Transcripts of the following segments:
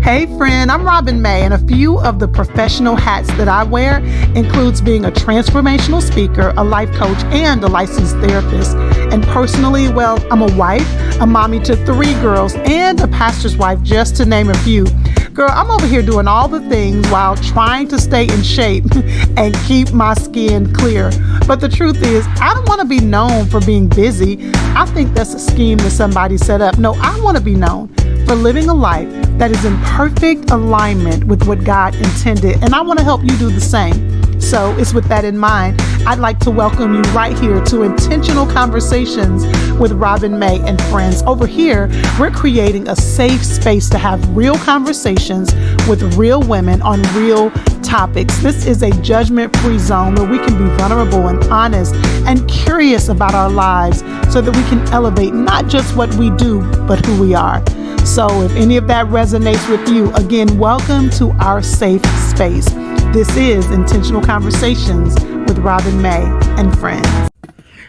Hey friend, I'm Robin May, and a few of the professional hats that I wear includes being a transformational speaker, a life coach, and a licensed therapist. And personally, well, I'm a wife, a mommy to 3 girls, and a pastor's wife, just to name a few. Girl, I'm over here doing all the things while trying to stay in shape and keep my skin clear. But the truth is, I don't want to be known for being busy. I think that's a scheme that somebody set up. No, I want to be known for living a life that is in perfect alignment with what God intended. And I want to help you do the same. So it's with that in mind, I'd like to welcome you right here to Intentional Conversations with Robin May and friends. Over here, we're creating a safe space to have real conversations with real women on real topics. This is a judgment-free zone where we can be vulnerable and honest and curious about our lives so that we can elevate not just what we do, but who we are. So if any of that resonates with you, again, welcome to our safe space. This is Intentional Conversations with Robin May and friends.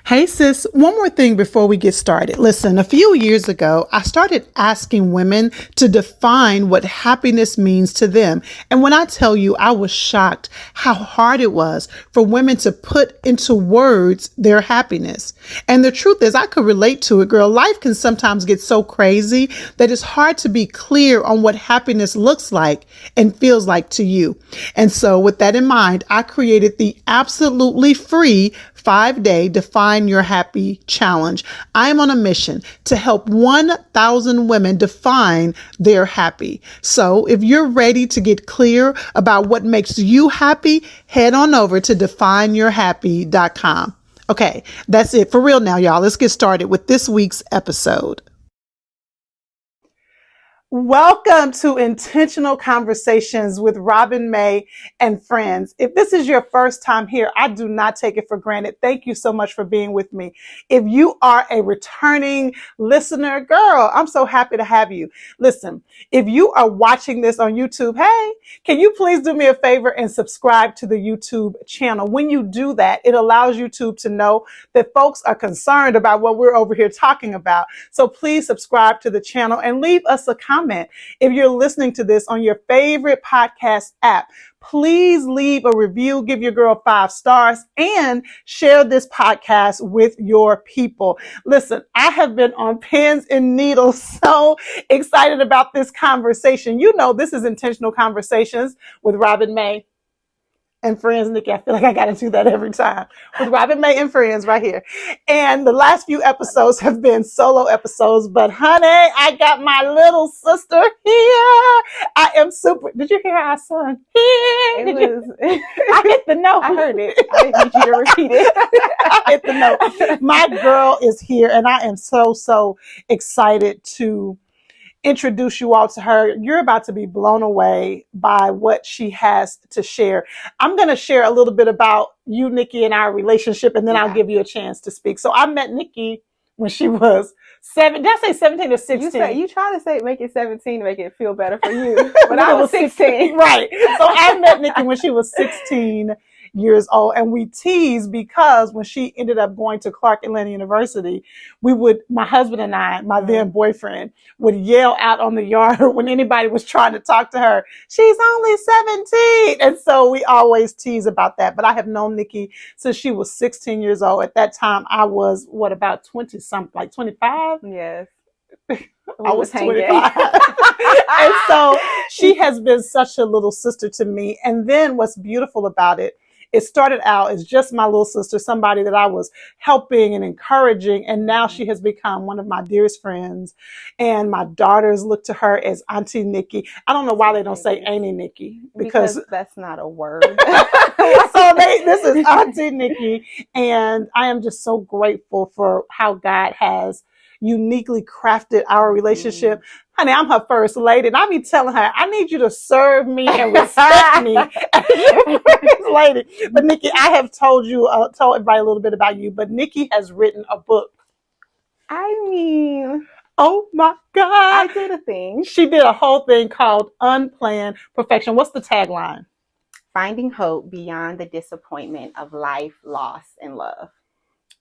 Hey sis, one more thing before we get started. Listen, a few years ago, I started asking women to define what happiness means to them. And when I tell you, I was shocked how hard it was for women to put into words their happiness. And the truth is, I could relate to it, girl. Life can sometimes get so crazy that it's hard to be clear on what happiness looks like and feels like to you. And so with that in mind, I created the absolutely free 5-day Define Your Happy Challenge. I am on a mission to help 1,000 women define their happy. So if you're ready to get clear about what makes you happy, head on over to defineyourhappy.com. Okay, that's it for real now, y'all. Let's get started with this week's episode. Welcome to Intentional Conversations with Robin May and friends. If this is your first time here, I do not take it for granted. Thank you so much for being with me. If you are a returning listener, girl, I'm so happy to have you. Listen, if you are watching this on YouTube, hey, can you please do me a favor and subscribe to the YouTube channel? When you do that, it allows YouTube to know that folks are concerned about what we're over here talking about. So please subscribe to the channel and leave us a comment. If you're listening to this on your favorite podcast app, please leave a review, give your girl 5 stars, and share this podcast with your people. Listen, I have been on pins and needles, so excited about this conversation. You know, this is Intentional Conversations with Robin May and friends, Nikki. I feel like I got to do that every time with Robin May and friends right here. And the last few episodes have been solo episodes, but honey, I got my little sister here. I am super. Did you hear how I sung? I hit the note. I heard it. I didn't need you to repeat it. I hit the note. My girl is here, and I am so excited to introduce you all to her. You're about to be blown away by what she has to share. I'm going to share a little bit about you, Nikki, and our relationship, and then I'll give you a chance to speak. So I met Nikki when she was 7. Did I say 17 or 16? You try to make it 17 to make it feel better for you, but I was 16. Right. So I met Nikki when she was 16 years old, and we teased because when she ended up going to Clark Atlanta University, my husband and I, my then boyfriend, would yell out on the yard when anybody was trying to talk to her, she's only 17. And so we always tease about that. But I have known Nikki since she was 16 years old. At that time, I was, about 20 something, like 25? Yes. I was 25. And so she has been such a little sister to me. And then what's beautiful about it, it started out as just my little sister, somebody that I was helping and encouraging. And now she has become one of my dearest friends. And my daughters look to her as Auntie Nikki. I don't know why they don't say Auntie Nikki. Because that's not a word. So this is Auntie Nikki. And I am just so grateful for how God has uniquely crafted our relationship. Honey, I'm her first lady, and I be telling her, I need you to serve me and respect me as your first lady. But Nikki, I have told everybody a little bit about you, but Nikki has written a book. I mean, oh my God. I did a thing. She did a whole thing called Unplanned Perfection. What's the tagline? Finding hope beyond the disappointment of life, loss, and love.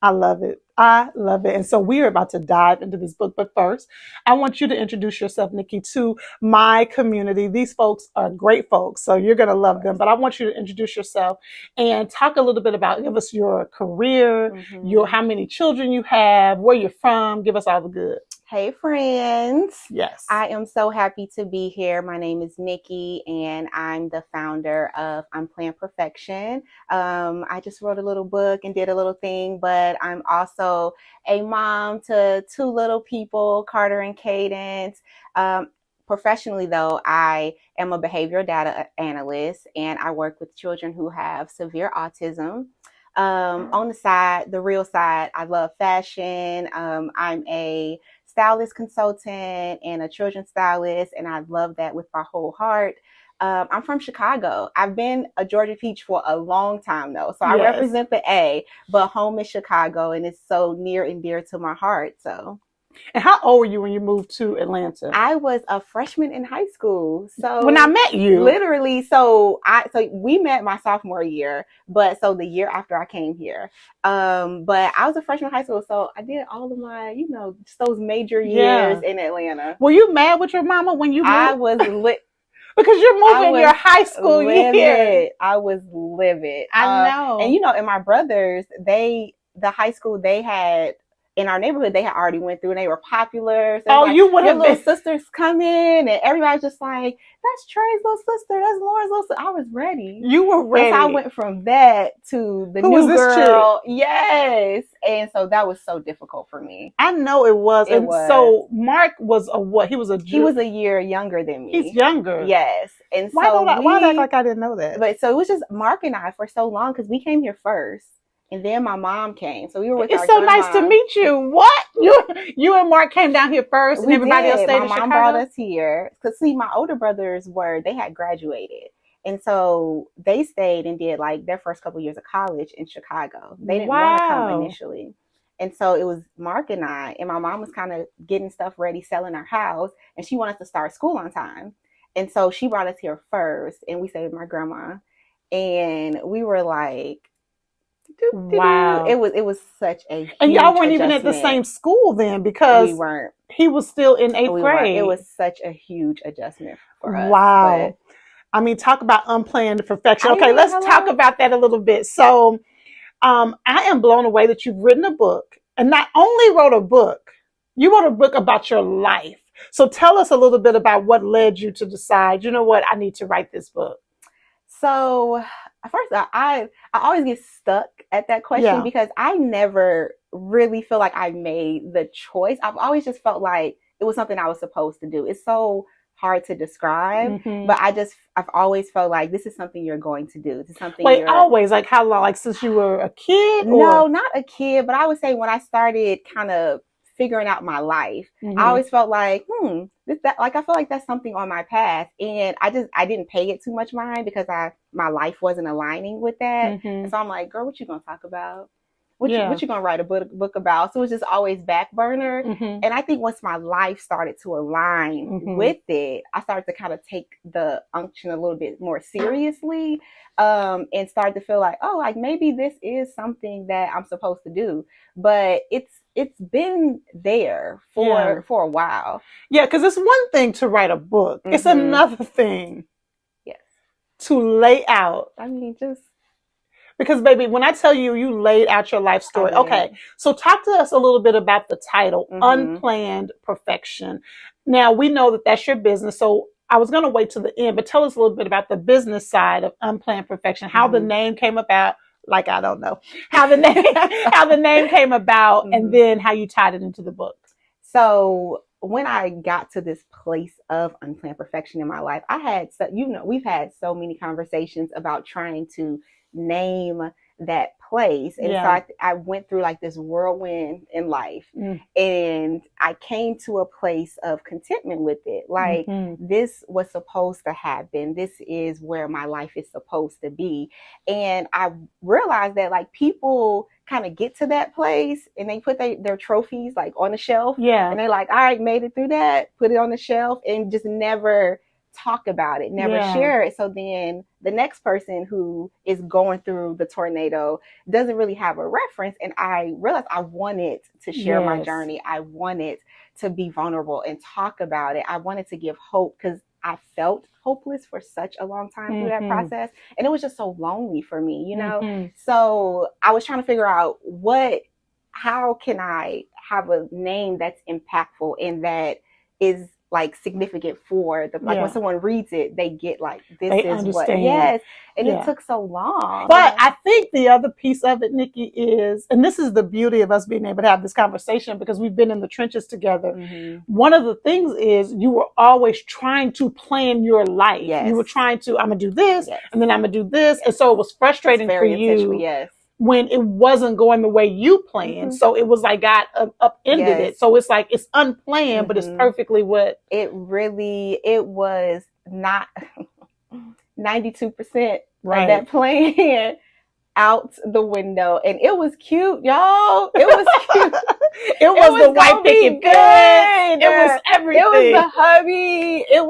I love it. I love it. And so we are about to dive into this book. But first, I want you to introduce yourself, Nikki, to my community. These folks are great folks, so you're going to love them. But I want you to introduce yourself and talk a little bit about, give us your career, your how many children you have, where you're from. Give us all the good. Hey, friends. Yes. I am so happy to be here. My name is Nikki, and I'm the founder of Unplanned Perfection. I just wrote a little book and did a little thing, but I'm also a mom to two little people, Carter and Cadence. Professionally, though, I am a behavioral data analyst, and I work with children who have severe autism. On the side, the real side, I love fashion. I'm a stylist consultant and a children's stylist, and I love that with my whole heart. I'm from Chicago. I've been a Georgia Peach for a long time, though. So I represent the A, but home is Chicago, and it's so near and dear to my heart. So. And how old were you when you moved to Atlanta? I was a freshman in high school. So when I met you, literally, so we met my sophomore year, but so the year after I came here. But I was a freshman in high school, so I did all of my, just those major years in Atlanta. Were you mad with your mama when you moved? I was lit. Because you're moving your high school year. I was livid. I know. And my brothers, the high school they had in our neighborhood, they had already went through and they were popular. So you would have little sisters come in and everybody's just like, that's Trey's little sister, that's Lauren's little sister. I was ready. You were ready. And so I went from that to the new girl. Yes. And so that was so difficult for me. I know it was. So Mark was what? He was a year younger than me. He's younger. Yes. And why act like I didn't know that? But so it was just Mark and I for so long because we came here first. And then my mom came. So we were with It's so nice to meet you. What? You and Mark came down here first and everybody else stayed in Chicago? My mom brought us here. Because see, my older brothers they had graduated. And so they stayed and did like their first couple of years of college in Chicago. They didn't want to come initially. And so it was Mark and I, and my mom was kind of getting stuff ready, selling our house. And she wanted to start school on time. And so she brought us here first. And we stayed with my grandma. And we were like, wow. It was such a huge and y'all weren't even at the same school then because we weren't. He was still in 8th grade. It was such a huge adjustment for us. Wow. I mean, talk about unplanned perfection. Okay, let's talk about that a little bit. So I am blown away that you've written a book and not only wrote a book, you wrote a book about your life. So tell us a little bit about what led you to decide, you know what, I need to write this book. So first, I always get stuck at that question because I never really feel like I made the choice. I've always just felt like it was something I was supposed to do. It's so hard to describe, but I've always felt like this is something you're going to do. This is something. Wait, always? Like how long? Like since you were a kid? No, not a kid, but I would say when I started kind of figuring out my life, I always felt like, I feel like that's something on my path. And I didn't pay it too much mind because my life wasn't aligning with that. And so I'm like, girl, what you gonna talk about? What you gonna write a book about? So it was just always back burner. And I think once my life started to align with it, I started to kind of take the unction a little bit more seriously, and started to feel like, oh, like maybe this is something that I'm supposed to do. But it's been there for a while. Yeah, because it's one thing to write a book. It's another thing to lay out. I mean, just because, baby, when I tell you, you laid out your life story. Okay, so talk to us a little bit about the title, Unplanned Perfection. Now, we know that that's your business, so I was going to wait to the end, but tell us a little bit about the business side of Unplanned Perfection, how the name came about. Like, I don't know how the name came about, and then how you tied it into the book. So when I got to this place of unplanned perfection in my life, we've had so many conversations about trying to name that place. And so I went through like this whirlwind in life, and I came to a place of contentment with it. Like, this was supposed to happen. This is where my life is supposed to be. And I realized that like people kind of get to that place and they put their trophies like on the shelf. And they're like, all right, made it through that, put it on the shelf, and just never talk about it, never Yeah. share it. So then the next person who is going through the tornado doesn't really have a reference. And I realized I wanted to share my Yes. journey. I wanted to be vulnerable and talk about it. I wanted to give hope because I felt hopeless for such a long time through that process. And it was just so lonely for me, you know? So I was trying to figure out how can I have a name that's impactful and that is like significant for the, like when someone reads it, they get like, this is understand. What, yes. And it took so long. But I think the other piece of it, Nikki, is, and this is the beauty of us being able to have this conversation because we've been in the trenches together. One of the things is you were always trying to plan your life. You were trying to, I'm going to do this and then I'm going to do this. And so it was frustrating for you. When it wasn't going the way you planned. So it was like God upended it. So it's like, it's unplanned, but it's perfectly what it was not 92% of that plan out the window. And it was cute, y'all. It was cute. it was the white picket fence. It was everything. It was the hubby. It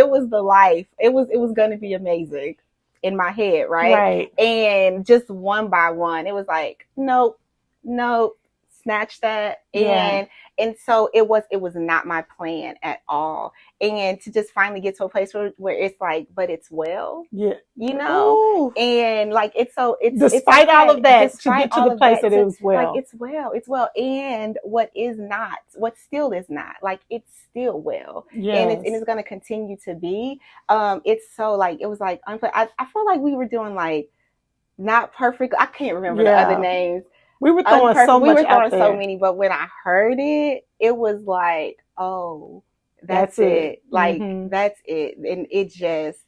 was the life. It was going to be amazing. In my head, right? And just one by one, it was like, nope, snatch that. And so it was not my plan at all. And to just finally get to a place where it's like, but it's well, you know. Ooh. And like it's despite all of that, to get to the place that it was well. Like it's well. And what still is not, like it's still well. And it's going to continue to be. It's so like, it was like unplanned. I feel like we were doing like not perfect. I can't remember the other names. We were throwing so much out there. So many, but when I heard it, it was like, oh, that's it. Like that's it. And it just.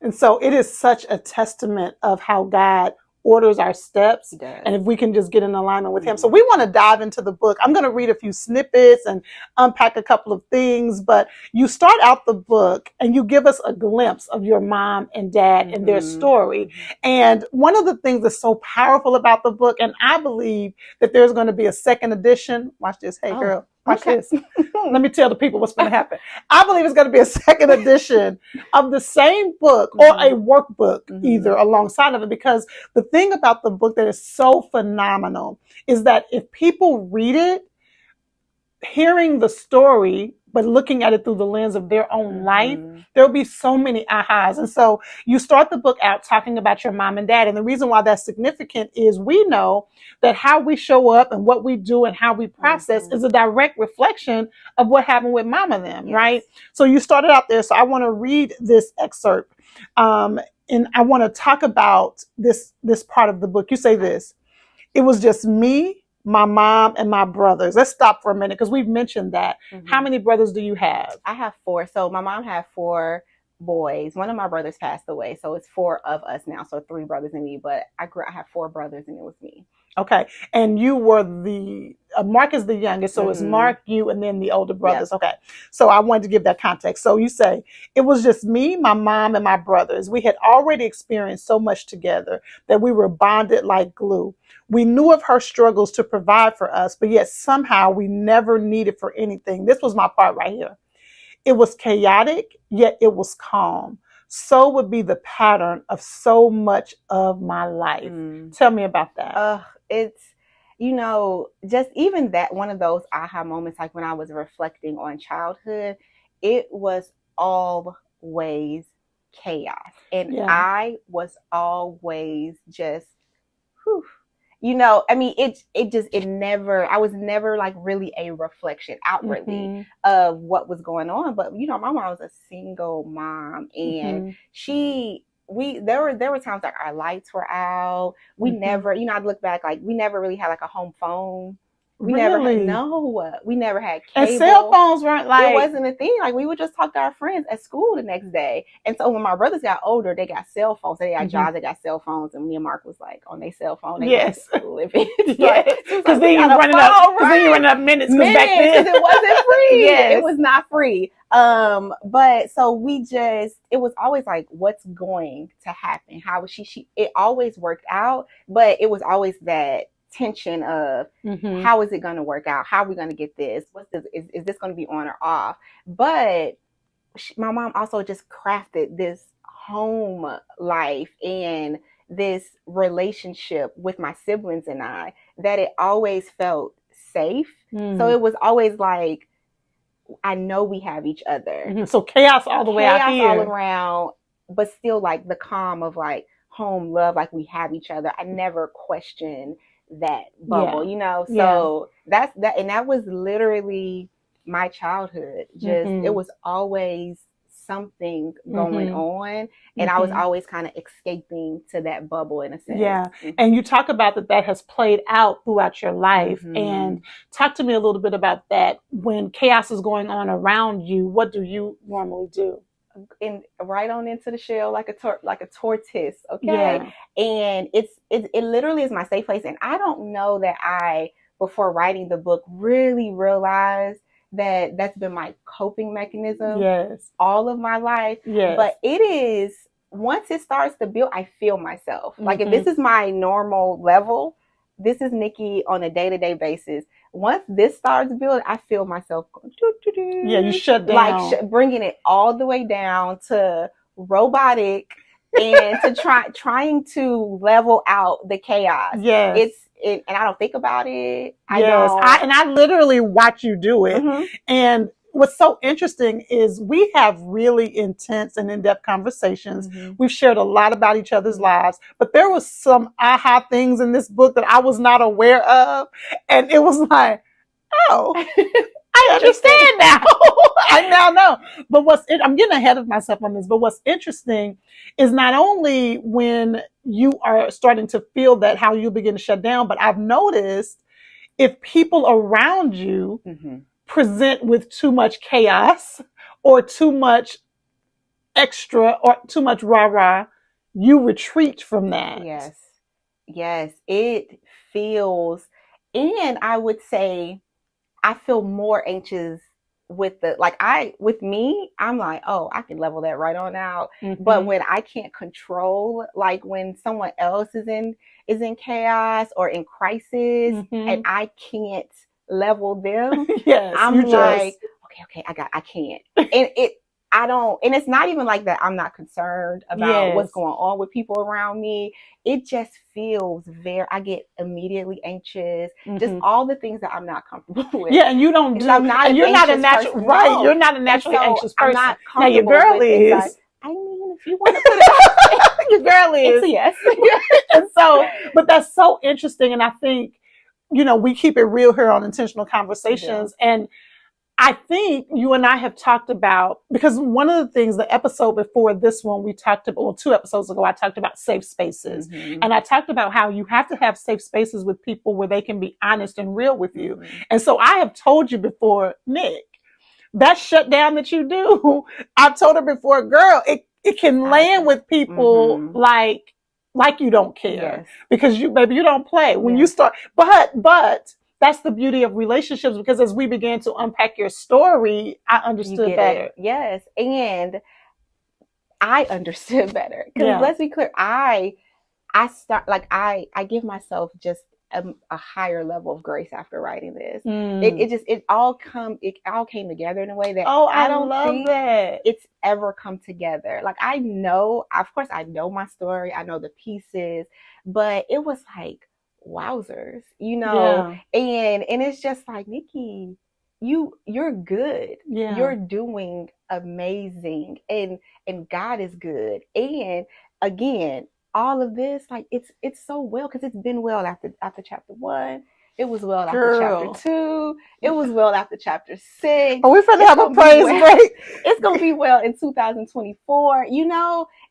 And so it is such a testament of how God orders our steps. And if we can just get in alignment with him. So we want to dive into the book. I'm going to read a few snippets and unpack a couple of things, but you start out the book and you give us a glimpse of your mom and dad and their story. And one of the things that's so powerful about the book, and I believe that there's going to be a second edition. Watch this. Hey, girl. Watch this. Let me tell the people what's going to happen. I believe it's going to be a second edition of the same book or a workbook either alongside of it, because the thing about the book that is so phenomenal is that if people read it, hearing the story, but looking at it through the lens of their own life, there'll be so many ahas. And so you start the book out talking about your mom and dad. And the reason why that's significant is we know that how we show up and what we do and how we process is a direct reflection of what happened with mom and them, right? So you started out there. So I want to read this excerpt. And I want to talk about this part of the book. You say this: it was just me, my mom, and my brothers. Let's stop for a minute because we've mentioned that. How many brothers do you have? I have 4. So my mom had 4 boys. One of my brothers passed away. So it's 4 of us now. So 3 brothers and me. But I have 4 brothers and it was me. Okay. And you were Mark is the youngest. So it's Mark, you, and then the older brothers. Okay. So I wanted to give that context. So you say, it was just me, my mom, and my brothers. We had already experienced so much together that we were bonded like glue. We knew of her struggles to provide for us, but yet somehow we never needed for anything. This was my part right here. It was chaotic, yet it was calm. So would be the pattern of so much of my life. Tell me about that. It's, just even that, one of those aha moments, like when I was reflecting on childhood, it was always chaos. And I was always just, I was never like really a reflection outwardly of what was going on. But, my mom was a single mom and there were times like our lights were out. We never, I'd look back, like we never really had like a home phone. We never had cable. And cell phones weren't like, it wasn't a thing. Like we would just talk to our friends at school the next day. And so when my brothers got older, they got cell phones. They got jobs, they got cell phones. And me and Mark was like on their cell phone. Yes. Living. Because then you're running up minutes. Because back then it wasn't free. It was not free. But so it was always like, what's going to happen? How was she, it always worked out, but it was always that tension of how is it going to work out? How are we going to get this? Is this going to be on or off? But my mom also just crafted this home life and this relationship with my siblings and I, that it always felt safe. So it was always like, I know we have each other. So chaos all the way out Chaos here. all around, but still like the calm of like home love, like we have each other. I never questioned that bubble, So that's that, and that was literally my childhood. Just it was always something going on, and I was always kind of escaping to that bubble in a sense. Yeah. And you talk about that has played out throughout your life. And talk to me a little bit about that. When chaos is going on around you, what do you normally do? And right on into the shell like a tortoise, okay? And it literally is my safe place. And I don't know that I, before writing the book, really realized that that's been my coping mechanism all of my life. But it is, once it starts to build, I feel myself. Like if this is my normal level, this is Nikki on a day-to-day basis. Once this starts building, I feel myself going, yeah, you shut down. Like bringing it all the way down to robotic and to trying to level out the chaos. And I don't think about it. I literally watch you do it. And what's so interesting is we have really intense and in-depth conversations. We've shared a lot about each other's lives, but there was some aha things in this book that I was not aware of. And it was like, oh, I understand now. I now know. But I'm getting ahead of myself on this, but what's interesting is not only when you are starting to feel that, how you begin to shut down, but I've noticed if people around you present with too much chaos or too much extra or too much rah-rah, you retreat from that. Yes, it feels, and I would say I feel more anxious with with me, I'm like, oh, I can level that right on out. But when I can't control, like when someone else is in chaos or in crisis and I can't level them, I'm like, okay, I can't. And it's not even like that I'm not concerned about what's going on with people around me. It just feels I get immediately anxious. Just all the things that I'm not comfortable with. Yeah, and you don't do. I'm not. You're not a natural, person. right? No. You're not a naturally anxious person. I'm not now your girl is. I mean, if you want to put it, your girl is. It's a yes. And so, but that's so interesting, and I think we keep it real here on Intentional Conversations, and I think you and I have talked about, because one of the things, the episode before this one, we talked about, well, 2 episodes ago, I talked about safe spaces. And I talked about how you have to have safe spaces with people where they can be honest and real with you. And so I have told you before, Nick, that shutdown that you do, I've told her before, girl, it can land with people like you don't care because you don't play when you start, but that's the beauty of relationships, because as we began to unpack your story, I understood better. Yes. And I understood better. Because let's be clear, I give myself just a higher level of grace after writing this. It all came together in a way that I don't think that it's ever come together. Like I know my story, I know the pieces, but it was like, wowzers, and it's just like, Nikki, you're good. You're doing amazing, and God is good. And again, all of this, like it's so well, because it's been well after chapter 1. It was well after chapter 2. It was well after chapter 6. Are we finna have a praise break? It's gonna be well in 2024,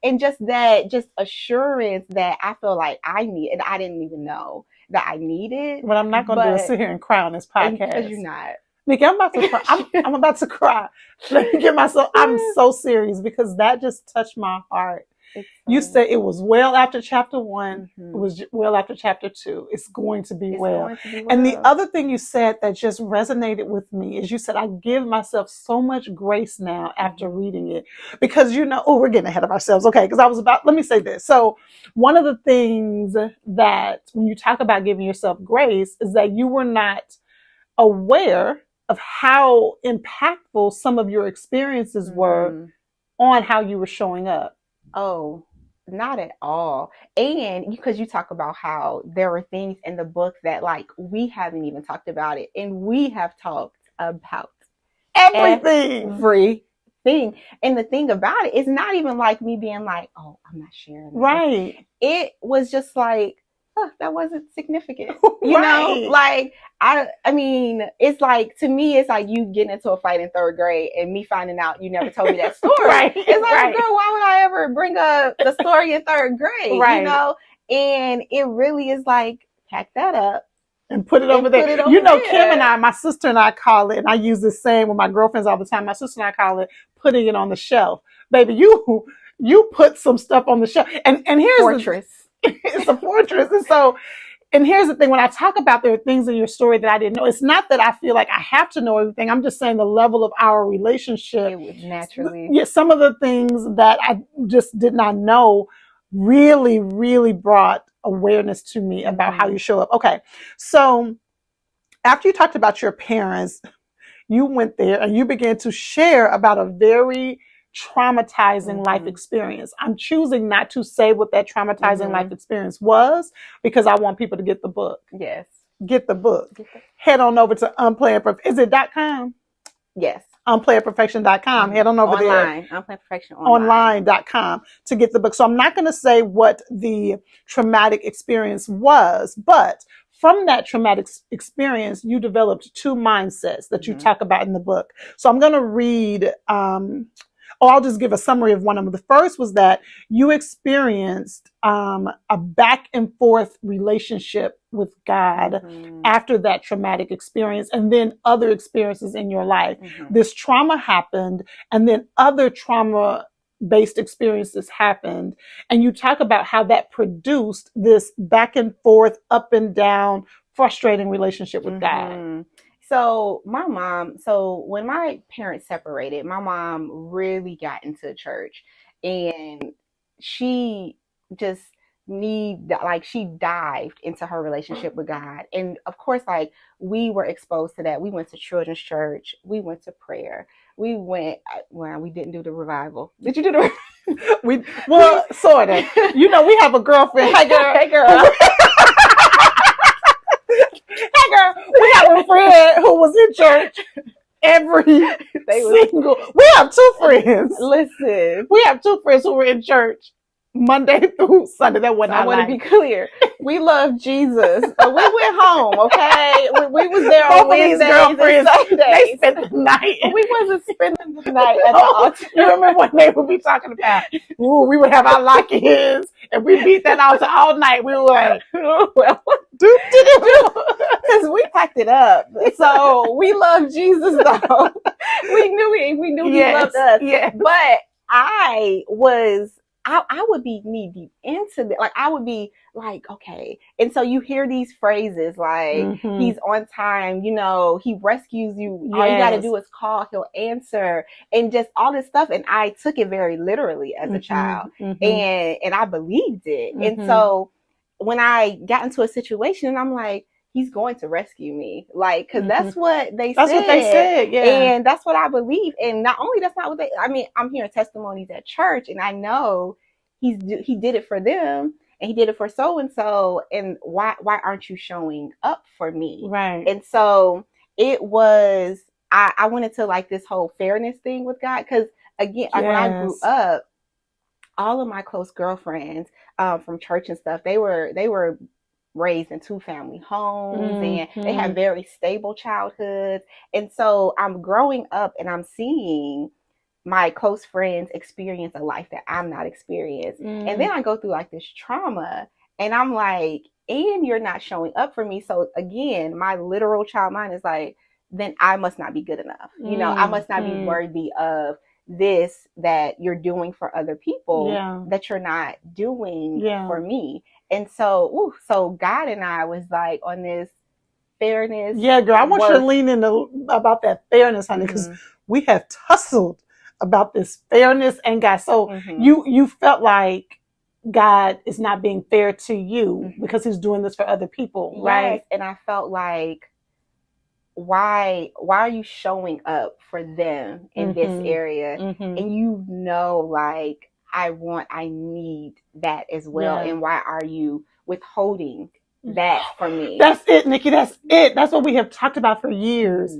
and just assurance that I feel like I need, and I didn't even know that I needed. But I'm not gonna sit here and cry on this podcast. Because you're not. Nikki, I'm about to cry. I'm about to cry. Let me get myself. I'm so serious, because that just touched my heart. You said it was well after chapter 1. It was well after chapter 2. It's going to be well. And the other thing you said that just resonated with me is you said, I give myself so much grace now after reading it, because we're getting ahead of ourselves. Okay. Because let me say this. So one of the things that when you talk about giving yourself grace is that you were not aware of how impactful some of your experiences were on how you were showing up. Oh, not at all. And because you talk about how there were things in the book that like we haven't even talked about it, and we have talked about everything. And the thing about it, it's not even like me being like, oh, I'm not sharing that. Right. It was just like, oh, that wasn't significant. You know, like I mean, it's like, to me, it's like you getting into a fight in third grade and me finding out you never told me that story. It's like, girl, why would I ever bring up the story in third grade? You know, and it really is like, pack that up and put it over there. You know, Kim and I, my sister and I call it, and I use this saying with my girlfriends all the time. My sister and I call it putting it on the shelf. Baby, you put some stuff on the shelf. And here's fortress. It's a fortress. And so, and here's the thing, when I talk about there are things in your story that I didn't know, it's not that I feel like I have to know everything. I'm just saying the level of our relationship. It would naturally. Yeah, some of the things that I just did not know really, really brought awareness to me about how you show up. Okay. So after you talked about your parents, you went there and you began to share about a very traumatizing life experience. I'm choosing not to say what that traumatizing life experience was because I want people to get the book. Yes. Get the book. Head on over to Unplanned Perfection. Is it .com? Yes. Unplannedperfection.com. Head on over online. there. Unplanned Perfection online.com to get the book. So I'm not going to say what the traumatic experience was, but from that traumatic experience, you developed two mindsets that you talk about in the book. So I'm going to read, I'll just give a summary of one of them. The first was that you experienced a back and forth relationship with God after that traumatic experience, and then other experiences in your life. This trauma happened, and then other trauma-based experiences happened. And you talk about how that produced this back and forth, up and down, frustrating relationship with God. So when my parents separated, my mom really got into church, and she just she dived into her relationship with God. And of course, like, we were exposed to that. We went to children's church. We went to prayer. We didn't do the revival. Did you do the well, sort of. You know, we have a girlfriend. Hi, girl. Hey, girl. Hey, girl, we have a friend who was in church we have two friends. Listen. We have two friends who were in church Monday through Sunday. That wasn't I want to be clear. We love Jesus, but we went home, okay? We was there on Wednesdays and Sundays. They spent the night. We wasn't spending the night at the altar. You remember what they would be talking about? Ooh, we would have our lock-ins, and we beat that altar all night. We were like, well, because we packed it up. So we love Jesus, though. We knew he loved us. Yeah. But I would be knee deep into that. Like, I would be like, okay. And so you hear these phrases like, he's on time, you know, he rescues you. Yes. All you got to do is call, he'll answer, and just all this stuff. And I took it very literally as a child, and I believed it. And so when I got into a situation, and I'm like, he's going to rescue me. Like, cause that's what they said. Yeah. And that's what I believe. And not only that's not what I'm hearing testimonies at church, and I know he did it for them, and he did it for so-and-so. And why aren't you showing up for me? Right. And so it was, I went into like this whole fairness thing with God. Cause again, when I grew up, all of my close girlfriends from church and stuff, they were raised in 2-family homes, and they had very stable childhoods. And so I'm growing up and I'm seeing my close friends experience a life that I'm not experiencing. And then I go through like this trauma, and I'm like, and you're not showing up for me. So again, my literal child mind is like, then I must not be good enough. You know, I must not be worthy of this that you're doing for other people that you're not doing for me. And so God and I was like on this fairness. Yeah, girl, I want you to lean in about that fairness, honey, because we have tussled about this fairness and God. So you felt like God is not being fair to you because he's doing this for other people, right? Yes, and I felt like why are you showing up for them in this area? And you know, like, I need that as well. And why are you withholding that from me? That's it, Nikki. That's it. That's what we have talked about for years.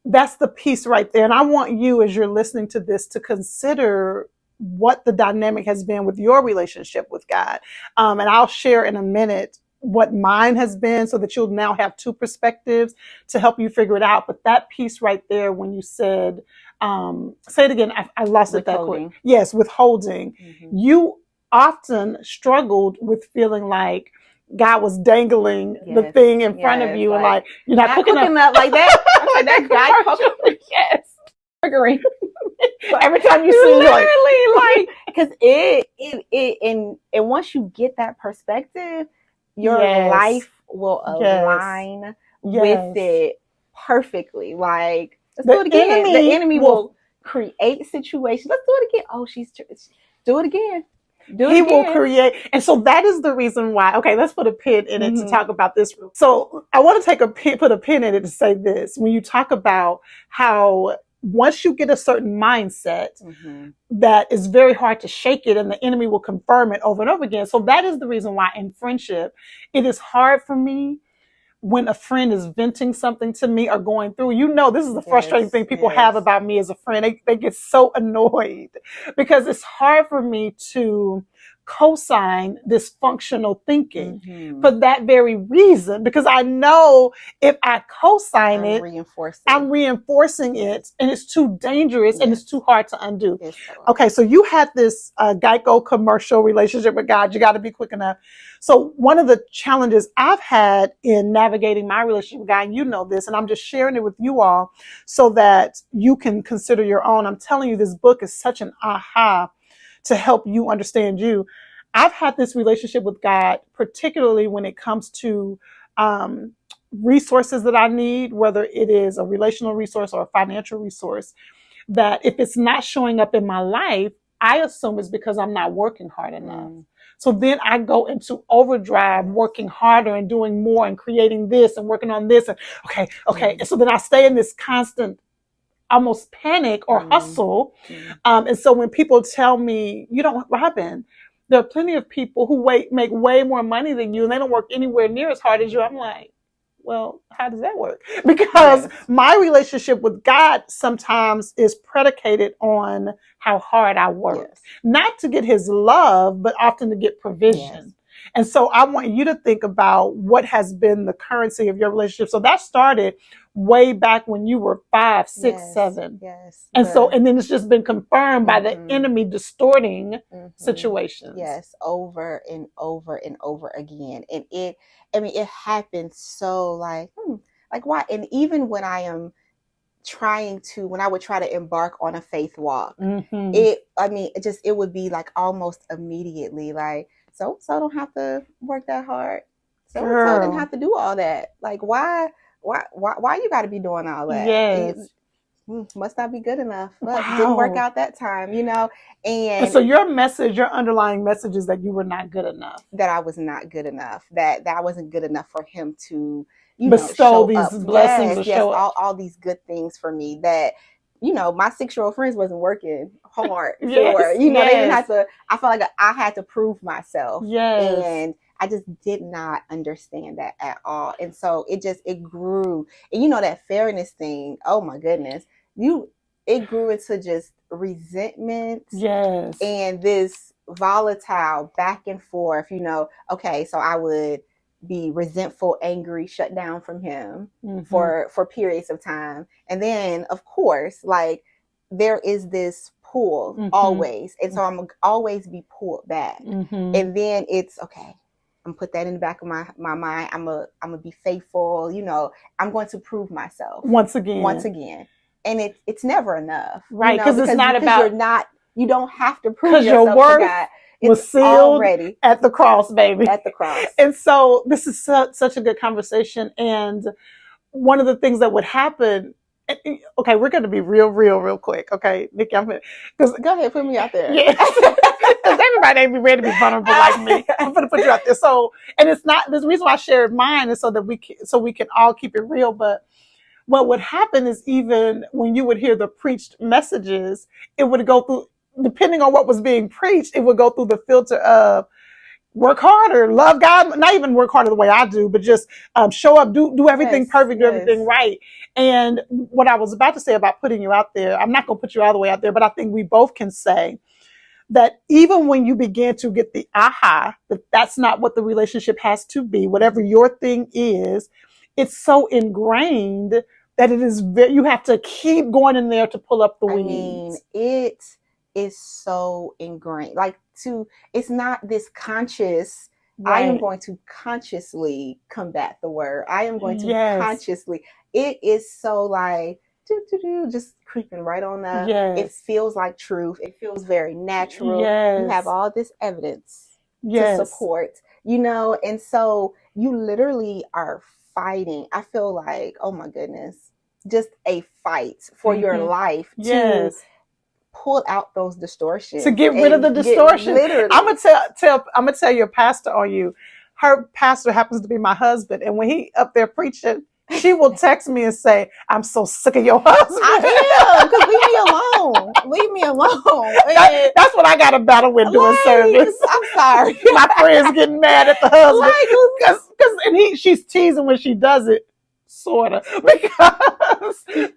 That's the piece right there. And I want you, as you're listening to this, to consider what the dynamic has been with your relationship with God. And I'll share in a minute what mine has been so that you'll now have two perspectives to help you figure it out. But that piece right there, when you said, say it again, I lost it that quick. Yes, withholding. You often struggled with feeling like God was dangling the thing in front of you, and like, you're not cooking up like that. Like that guy cooking. Yes. Triggering. Every time you see literally, like, because it and once you get that perspective, your life will align with it perfectly. Like, let's do it again. The enemy will create situations. Let's do it again. Oh, do it again. He will create. And so that is the reason why. Okay, let's put a pin in it to talk about this. So I want to put a pin in it to say this. When you talk about how once you get a certain mindset, that is very hard to shake it, and the enemy will confirm it over and over again. So that is the reason why in friendship, it is hard for me when a friend is venting something to me or going through. You know, this is the frustrating thing people have about me as a friend. They get so annoyed because it's hard for me to co-sign dysfunctional thinking for that very reason, because I know if I co-sign I'm reinforcing it, and it's too dangerous and it's too hard to undo. Okay, so you had this Geico commercial relationship with God. You got to be quick enough. So one of the challenges I've had in navigating my relationship with God, and you know this, and I'm just sharing it with you all so that you can consider your own. I'm telling you, this book is such an aha to help you understand you. I've had this relationship with God, particularly when it comes to resources that I need, whether it is a relational resource or a financial resource, that if it's not showing up in my life, I assume it's because I'm not working hard enough. So then I go into overdrive, working harder and doing more and creating this and working on this. And okay. And so then I stay in this constant almost panic or hustle. And so when people tell me, you know what happened? There are plenty of people who make way more money than you, and they don't work anywhere near as hard as you. I'm like, well, how does that work? Because my relationship with God sometimes is predicated on how hard I work. Not to get his love, but often to get provision. And so I want you to think about what has been the currency of your relationship. So that started way back when you were 5, 6, 7. And so, and then it's just been confirmed by the enemy distorting situations. Over and over and over again. And it happens so like why? And even when I am when I would try to embark on a faith walk, it would be like almost immediately like, so don't have to work that hard. So didn't have to do all that. Like, why you got to be doing all that? It must not be good enough. But didn't work out that time, you know. And so your underlying message is that you were not good enough. That I was not good enough. That I wasn't good enough for him to bestow these blessings. All these good things for me that. You know, my 6-year-old friends wasn't working hard for, they didn't have to, I felt like I had to prove myself. And I just did not understand that at all. And so it grew. And you know, that fairness thing, oh my goodness, it grew into just resentment. And this volatile back and forth, okay, so I would be resentful, angry, shut down from him for periods of time. And then, of course, like there is this pull always. And so I'm always be pulled back. And then it's okay. I'm put that in the back of my mind. I'm gonna be faithful. I'm going to prove myself once again. And it's never enough, right? Because it's not about you don't have to prove yourself your worth to God. Was sealed already at the cross, baby. At the cross. And so this is such a good conversation. And one of the things that would happen, okay, we're going to be real quick. Okay, Nikki, go ahead, put me out there. Because everybody ain't be ready to be vulnerable like me. I'm going to put you out there. So, and it's not, the reason why I shared mine is so that we can all keep it real. But what would happen is even when you would hear the preached messages, it would go through, depending on what was being preached, it would go through the filter of work harder, love God, not even work harder the way I do, but just show up, do everything Yes, perfect, do yes. everything right. And what I was about to say about putting you out there, I'm not going to put you all the way out there, but I think we both can say that even when you begin to get the aha, that that's not what the relationship has to be, whatever your thing is, it's so ingrained that it is you have to keep going in there to pull up the weeds. I mean, it is so ingrained. Like it's not this conscious, I am going to consciously combat the word. I am going to consciously. It is so like, just creeping right on up. It feels like truth. It feels very natural. You have all this evidence to support, and so you literally are fighting. I feel like, oh my goodness, just a fight for your life to pull out those distortions, to get rid of the distortion. Literally, I'm gonna tell your pastor on you. Her pastor happens to be my husband, and when he up there preaching, she will text me and say, "I'm so sick of your husband." I am, because leave me alone. Leave me alone. That's what I got to battle with doing service. I'm sorry, my friends getting mad at the husband because she's teasing when she does it. Sort of,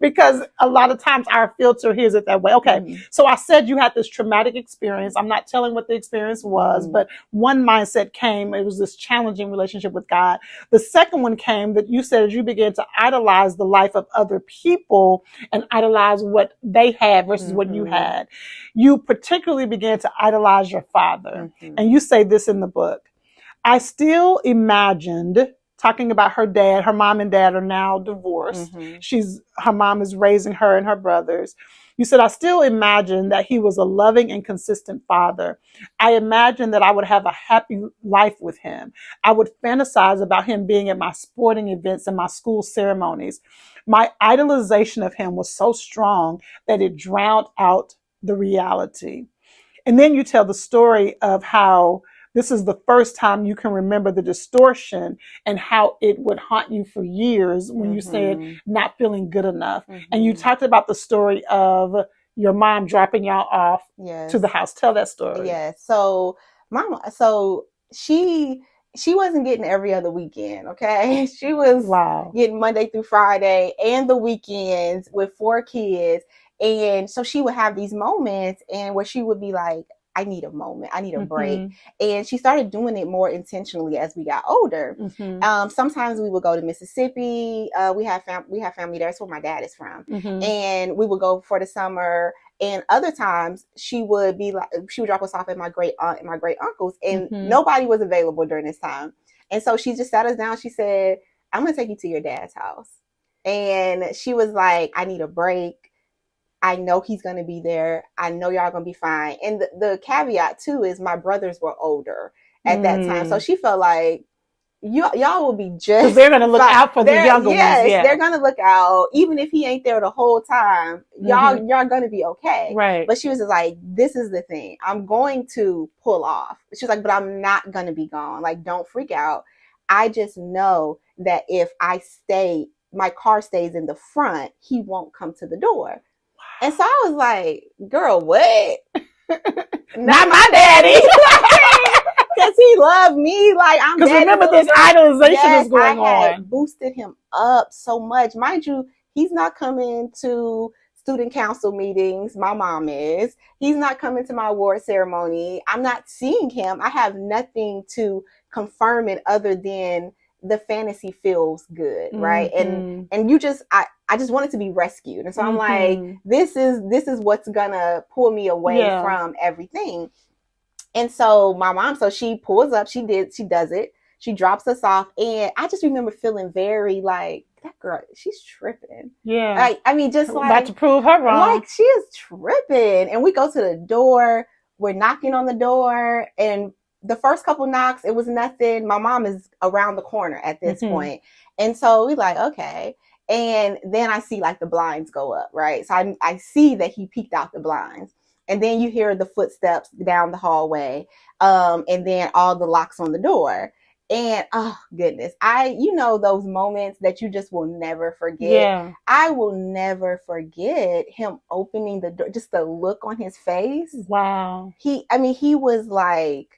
because a lot of times our filter hears it that way. Okay, so I said you had this traumatic experience. I'm not telling what the experience was, but one mindset came. It was this challenging relationship with God. The second one came that you said as you began to idolize the life of other people and idolize what they had versus what you had. You particularly began to idolize your father. And you say this in the book. I still imagined, talking about her dad, her mom and dad are now divorced. Her mom is raising her and her brothers. You said, I still imagine that he was a loving and consistent father. I imagine that I would have a happy life with him. I would fantasize about him being at my sporting events and my school ceremonies. My idolization of him was so strong that it drowned out the reality. And then you tell the story of how this is the first time you can remember the distortion and how it would haunt you for years when you said not feeling good enough. And you talked about the story of your mom dropping y'all off to the house. Tell that story. Yes. So she wasn't getting every other weekend. Okay. She was getting Monday through Friday and the weekends with 4 kids. And so she would have these moments and where she would be like, I need a moment. I need a break. And she started doing it more intentionally as we got older. Sometimes we would go to Mississippi. We have family there. That's where my dad is from. And we would go for the summer. And other times she would drop us off at my great aunt and my great uncles. And nobody was available during this time. And so she just sat us down. She said, I'm going to take you to your dad's house. And she was like, I need a break. I know he's going to be there. I know y'all going to be fine. And the caveat too is my brothers were older at that time. So she felt like y'all will be just, they're going to look out for the younger ones. Yes, they're going to look out. Even if he ain't there the whole time, y'all going to be okay. Right. But she was just like, this is the thing. I'm going to pull off. She was like, but I'm not going to be gone. Like, don't freak out. I just know that if my car stays in the front, he won't come to the door. And so I was like, girl, what? Not my daddy. Because he loved me. Like, I'm because remember, this idolization is going on. I had boosted him up so much. Mind you, he's not coming to student council meetings. My mom is. He's not coming to my award ceremony. I'm not seeing him. I have nothing to confirm it other than the fantasy feels good, right? And you just, I just wanted to be rescued. And so I'm like, this is what's gonna pull me away from everything. And so my mom, she pulls up, she does it. She drops us off. And I just remember feeling very like, that girl, she's tripping. Yeah. Like, I mean, just like, about to prove her wrong. Like, she is tripping. And we go to the door, we're knocking on the door, and the first couple knocks, it was nothing. My mom is around the corner at this point. And so we like, okay. And then I see like the blinds go up, right? So I see that he peeked out the blinds. And then you hear the footsteps down the hallway. And then all the locks on the door. And oh goodness, those moments that you just will never forget. Yeah. I will never forget him opening the door, just the look on his face. Wow. He was like,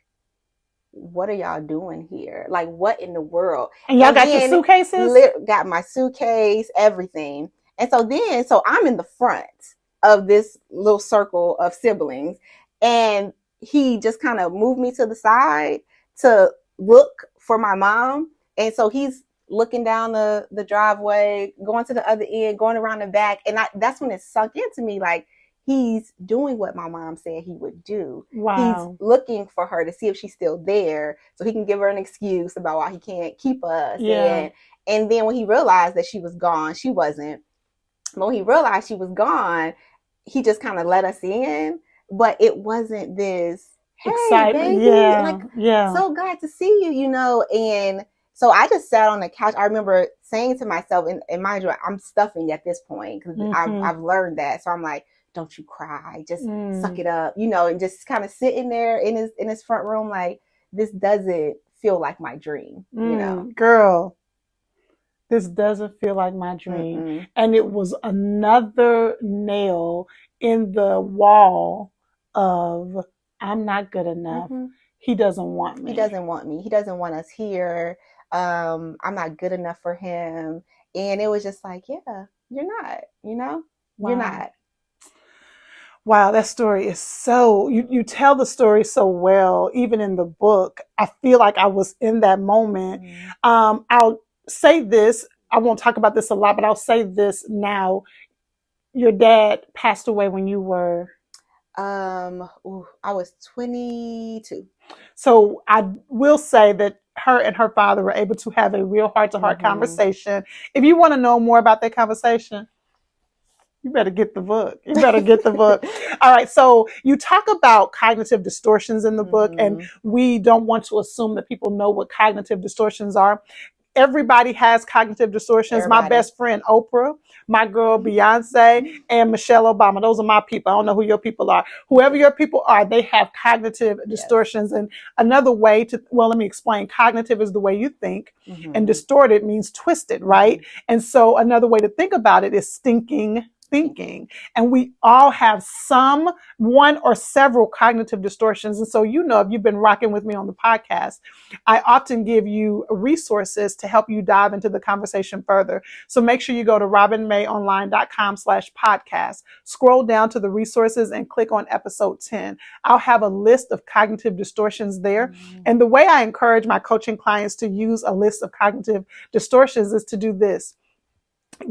what are y'all doing here? Like, what in the world? And y'all got your suitcases? Got my suitcase, everything. And so I'm in the front of this little circle of siblings, and he just kind of moved me to the side to look for my mom. And so he's looking down the driveway, going to the other end, going around the back. And that's when it sunk into me, like, he's doing what my mom said he would do. Wow. He's looking for her to see if she's still there so he can give her an excuse about why he can't keep us. Yeah. And then when he realized that she was gone, she wasn't. But when he realized she was gone, he just kind of let us in. But it wasn't this, hey, excitement. Baby, so glad to see you, And so I just sat on the couch. I remember saying to myself, and mind you, I'm stuffing at this point because I've learned that. So I'm like, don't you cry, just suck it up, and just kind of sitting there in his front room, like, this doesn't feel like my dream, Girl, this doesn't feel like my dream. Mm-mm. And it was another nail in the wall of, I'm not good enough. Mm-hmm. He doesn't want me. He doesn't want me. He doesn't want us here. I'm not good enough for him. And it was just like, yeah, you're not, Wow. You're not. Wow, that story is so, you tell the story so well, even in the book. I feel like I was in that moment. Mm. I'll say this, I won't talk about this a lot, but I'll say this now. Your dad passed away when you were? I was 22. So I will say that her and her father were able to have a real heart-to-heart conversation. If you want to know more about that conversation, you better get the book. All right. So you talk about cognitive distortions in the book, and we don't want to assume that people know what cognitive distortions are. Everybody has cognitive distortions. My best friend, Oprah, my girl, Beyonce, and Michelle Obama. Those are my people. I don't know who your people are. Whoever your people are, they have cognitive distortions. And another way let me explain. Cognitive is the way you think, and distorted means twisted, right? And so another way to think about it is stinking thinking. And we all have one or several cognitive distortions. And so, if you've been rocking with me on the podcast, I often give you resources to help you dive into the conversation further. So make sure you go to robinmayonline.com/podcast, scroll down to the resources and click on episode 10. I'll have a list of cognitive distortions there. And the way I encourage my coaching clients to use a list of cognitive distortions is to do this.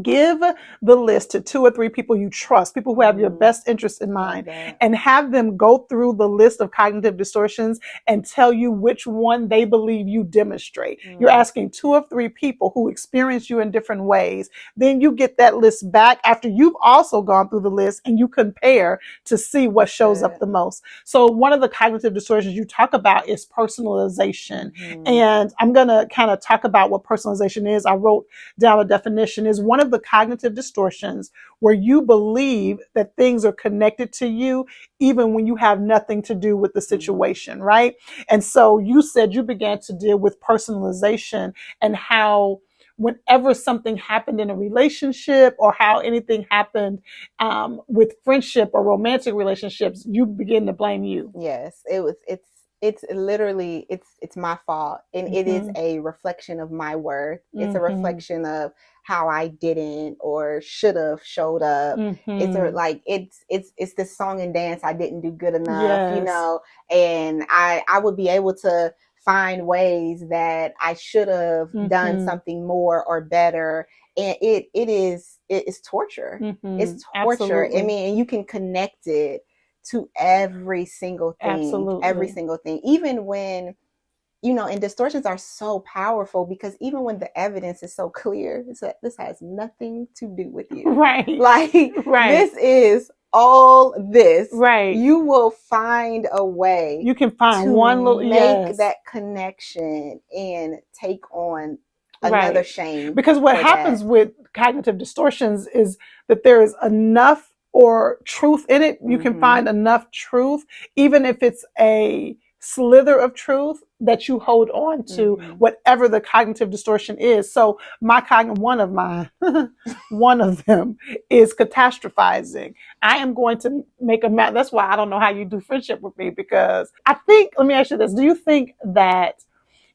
Give the list to 2 or 3 people you trust, people who have your best interest in mind, and have them go through the list of cognitive distortions and tell you which one they believe you demonstrate. You're asking 2 or 3 people who experience you in different ways. Then you get that list back after you've also gone through the list, and you compare to see what shows up the most. So one of the cognitive distortions you talk about is personalization. And I'm going to kind of talk about what personalization is. I wrote down a definition. Is one of the cognitive distortions where you believe that things are connected to you even when you have nothing to do with the situation, right? And so you said you began to deal with personalization and how whenever something happened in a relationship or how anything happened with friendship or romantic relationships, you begin to blame you. Yes, it's literally, it's my fault. And it is a reflection of my worth. It's a reflection of how I didn't or should have showed up. It's this song and dance I didn't do good enough, and I would be able to find ways that I should have done something more or better. And it is torture. It's torture. Absolutely. I mean, and you can connect it to every single thing. Absolutely. Every single thing. Even when, and distortions are so powerful because even when the evidence is so clear, it's that this has nothing to do with you. Right. Like, this is all this. Right. You will find a way. You can find to one little, make that connection and take on another shame. Because what happens with cognitive distortions is that there is enough or truth in it. You can find enough truth, even if it's a slither of truth, that you hold on to, Mm-hmm. whatever the cognitive distortion is. So one of them is catastrophizing. I am going to make a map. That's why I don't know how you do friendship with me, because I think, let me ask you this. Do you think that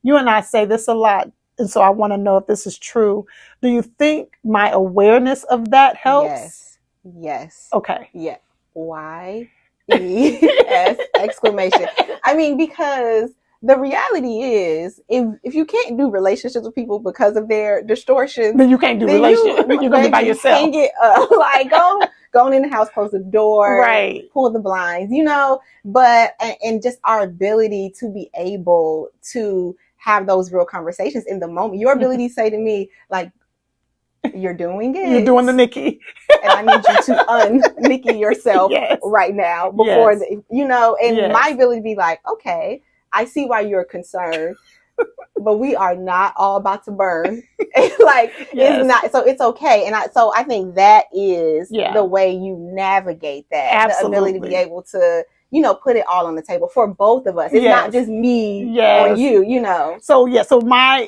you and I say this a lot? And so I want to know if this is true. Do you think my awareness of that helps? Yes. Yes. Okay. Yeah. Why? E-S exclamation. I mean, because the reality is, if you can't do relationships with people because of their distortions, Then you can't do then relationship. You're gonna be by baby, yourself. hang it up. Like go in the house, close the door, Right. pull the blinds, you know. But and just our ability to be able to have those real conversations in the moment. Your ability to say to me, like, you're doing it. You're doing the Nikki. And I need you to un-Nikki yourself Yes. right now before, Yes. and Yes. my ability to be like, okay, I see why you're concerned, but we are not all about to burn. Like, Yes. it's not, so it's okay. And so I think that is Yeah. the way you navigate that. Absolutely. The ability to be able to, put it all on the table for both of us. It's Yes. not just me Yes. or you. So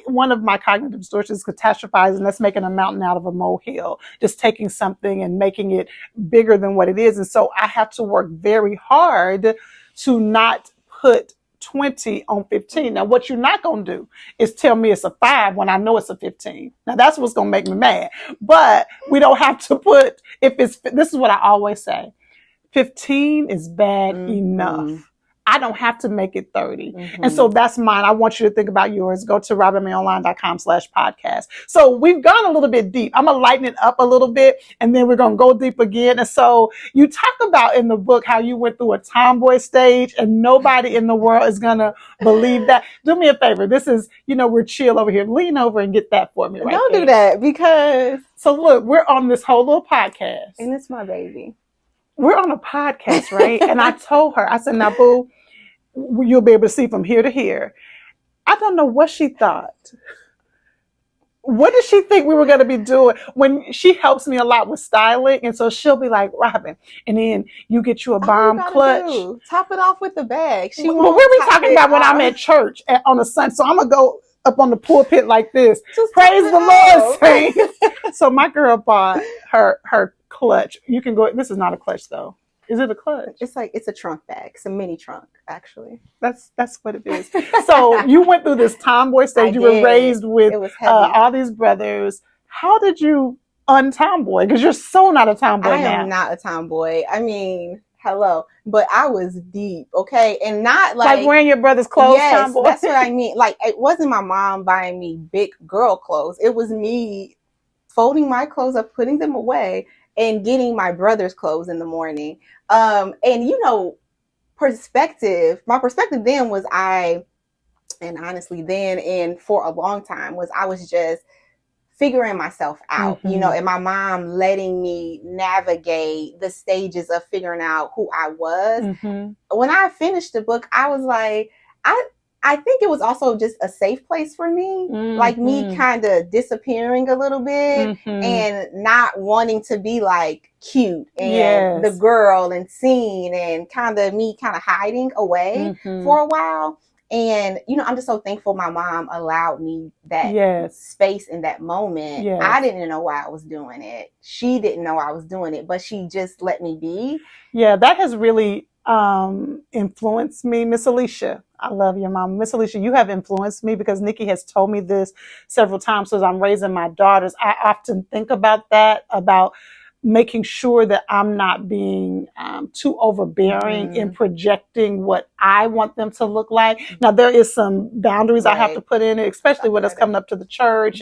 one of my cognitive distortions is catastrophizing. That's making a mountain out of a molehill, just taking something and making it bigger than what it is. And so I have to work very hard to not put 20 on 15. Now, what you're not going to do is tell me it's a 5 when I know it's a 15. Now, that's what's going to make me mad. But we don't have to put, this is what I always say, 15 is bad enough. I don't have to make it 30. Mm-hmm. And so that's mine. I want you to think about yours. Go to robinmayonline.com/podcast. So we've gone a little bit deep. I'm going to lighten it up a little bit, and then we're going to go deep again. And so you talk about in the book how you went through a tomboy stage, and nobody in the world is going to believe that. Do me a favor. This is, we're chill over here. Lean over and get that for me right Don't there. do that, because... So look, we're on this whole little podcast. And it's my baby. We're on a podcast, right? And I told her, I said, now, boo, you'll be able to see from here to here. I don't know what she thought. What did she think we were going to be doing? When she helps me a lot with styling, and so she'll be like, Robin, and then you get you a bomb clutch. Top it off with the bag. Well, we're talking about when I'm at church on a Sunday. So I'm going to go up on the pulpit like this. Just praise the Lord, saints. So my girl bought her clutch. You can go. This is not a clutch, though. Is it a clutch? It's a trunk bag. It's a mini trunk, actually. That's what it is. So you went through this tomboy stage. You were raised with all these brothers. How did you untomboy? Because you're so not a tomboy now. I am not a tomboy. I mean, hello. But I was deep, okay? And not like wearing your brother's clothes, yes, tomboy. That's what I mean. Like, it wasn't my mom buying me big girl clothes. It was me folding my clothes up, putting them away, and getting my brother's clothes in the morning. And my perspective then was for a long time I was just figuring myself out, mm-hmm. And my mom letting me navigate the stages of figuring out who I was. Mm-hmm. When I finished the book, I was like, I think it was also just a safe place for me, mm-hmm. like me kind of disappearing a little bit, mm-hmm. and not wanting to be like cute and the girl and seen, and kind of hiding away mm-hmm. for a while. And, I'm just so thankful my mom allowed me that space in that moment. Yes. I didn't know why I was doing it. She didn't know I was doing it, but she just let me be. Yeah, that has really influenced me. Miss Alicia, I love your mom. Miss Alicia, you have influenced me, because Nikki has told me this several times. So as I'm raising my daughters, I often think about that, about making sure that I'm not being too overbearing in projecting what I want them to look like. Now, there is some boundaries I have to put in it, especially when it's coming up to the church.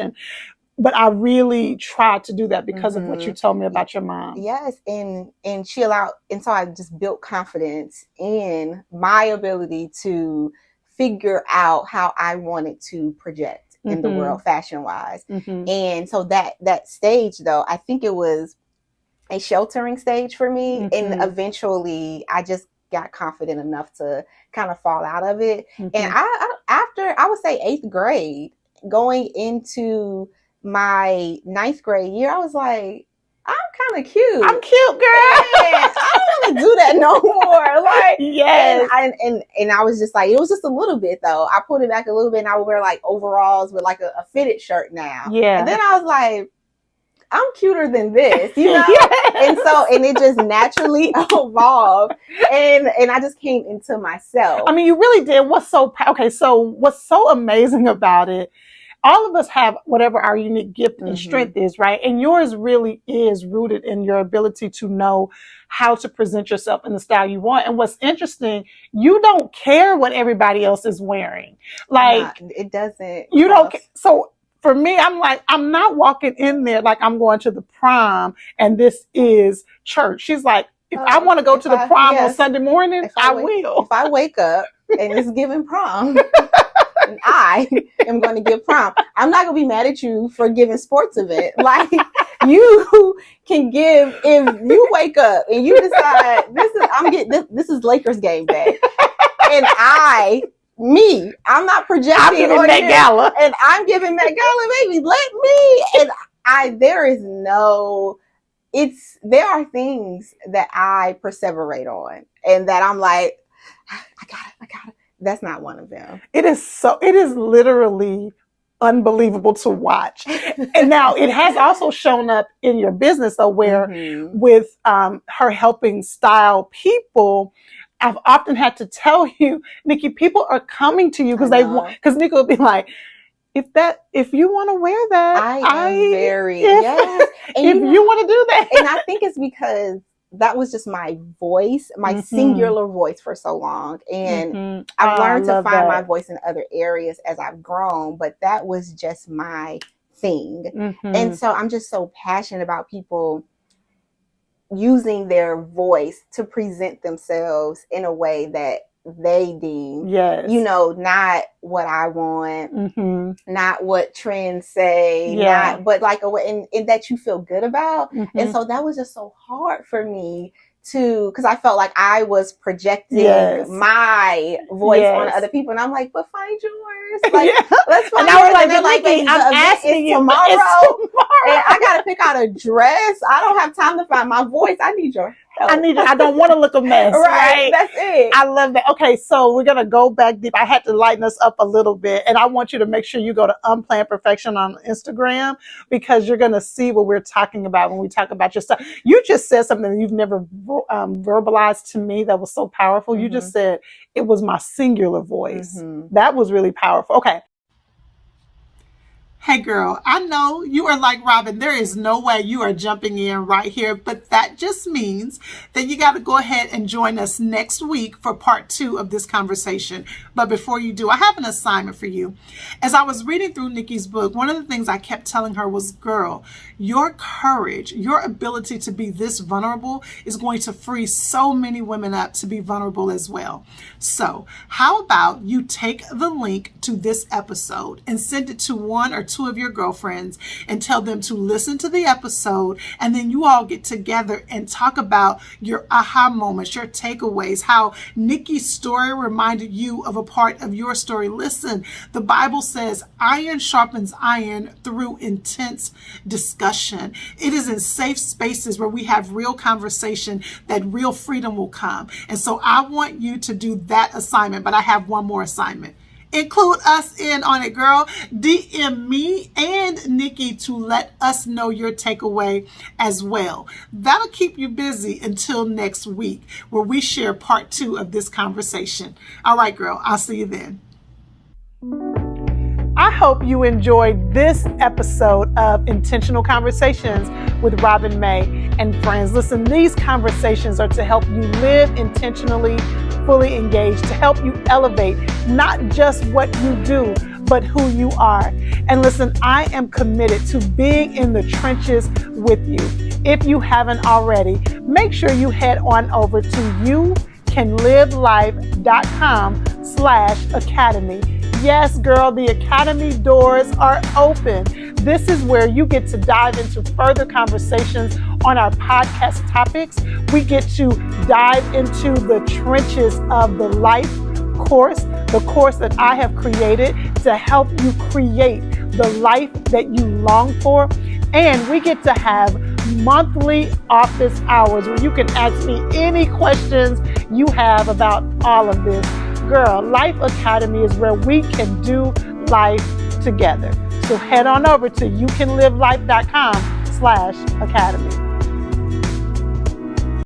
But I really tried to do that because of what you told me about your mom. Yes, and she allowed, and so I just built confidence in my ability to figure out how I wanted to project in the world, fashion-wise. Mm-hmm. And so that stage, though, I think it was a sheltering stage for me. Mm-hmm. And eventually I just got confident enough to kind of fall out of it. Mm-hmm. And after, I would say 8th grade, going into my 9th grade year, I was like, I'm kind of cute. I'm cute, girl. I don't want to do that no more. Like, yes. And I was just like, it was just a little bit though. I pulled it back a little bit, and I would wear like overalls with like a fitted shirt now. Yeah. And then I was like, I'm cuter than this, you know? Yes. And it just naturally evolved. And I just came into myself. I mean, you really did. So what's so amazing about it, all of us have whatever our unique gift and strength is, right? And yours really is rooted in your ability to know how to present yourself in the style you want. And what's interesting, you don't care what everybody else is wearing. Like, it doesn't. You don't. So for me, I'm like, I'm not walking in there like I'm going to the prom and this is church. She's like, if I want to go to the prom on Sunday morning, I will. If I wake up and it's giving prom, and I am going to give prom, I'm not going to be mad at you for giving sports event. Like, you can give, if you wake up and you decide this is Lakers game day, and I'm not projecting. I'm giving Met Gala, and I'm giving Met Gala, baby. Let me. And there are things that I perseverate on, and that I'm like, I got it. That's not one of them. It is literally unbelievable to watch. And now it has also shown up in your business though, where with her helping style people, I've often had to tell you, Nikki, people are coming to you because Nikki will be like, if you want to wear that, yes. And if you want to do that. And I think it's because that was just my voice, my singular voice for so long. And I've learned to find my voice in other areas as I've grown, but that was just my thing. And so I'm just so passionate about people using their voice to present themselves in a way that they deem, not what I want, not what trends say, but like and that you feel good about. And so that was just so hard for me because I felt like I was projecting my voice on other people, and I'm like, but find yours. Like, let's find yours. And they're like, I'm asking you tomorrow. And I gotta pick out a dress. I don't have time to find my voice. I need your help. I don't want to look a mess. Right? That's it. I love that. Okay, so we're gonna go back deep. I had to lighten us up a little bit, and I want you to make sure you go to Unplanned Perfection on Instagram, because you're gonna see what we're talking about when we talk about your stuff. You just said something that you've never verbalized to me that was so powerful. You just said it was my singular voice. That was really powerful. Okay. Hey girl, I know you are like, Robin, there is no way you are jumping in right here, but that just means that you got to go ahead and join us next week for part 2 of this conversation. But before you do, I have an assignment for you. As I was reading through Nikki's book, one of the things I kept telling her was, girl, your courage, your ability to be this vulnerable is going to free so many women up to be vulnerable as well. So how about you take the link to this episode and send it to one or two of your girlfriends and tell them to listen to the episode, and then you all get together and talk about your aha moments, your takeaways, how Nikki's story reminded you of a part of your story. Listen, the Bible says iron sharpens iron through intense discussion. It is in safe spaces where we have real conversation that real freedom will come. And so I want you to do that assignment, but I have one more assignment. Include us in on it, girl. DM me and Nikki to let us know your takeaway as well. That'll keep you busy until next week, where we share part 2 of this conversation. All right, girl, I'll see you then. I hope you enjoyed this episode of Intentional Conversations with Robin May and friends. Listen, these conversations are to help you live intentionally, fully engaged, to help you elevate not just what you do, but who you are. And listen, I am committed to being in the trenches with you. If you haven't already, make sure you head on over to youcanlivelife.com/academy. Yes, girl, the Academy doors are open. This is where you get to dive into further conversations on our podcast topics. We get to dive into the trenches of the life course, the course that I have created to help you create the life that you long for. And we get to have monthly office hours where you can ask me any questions you have about all of this. Girl, Life Academy is where we can do life together. So head on over to youcanlivelife.com/academy.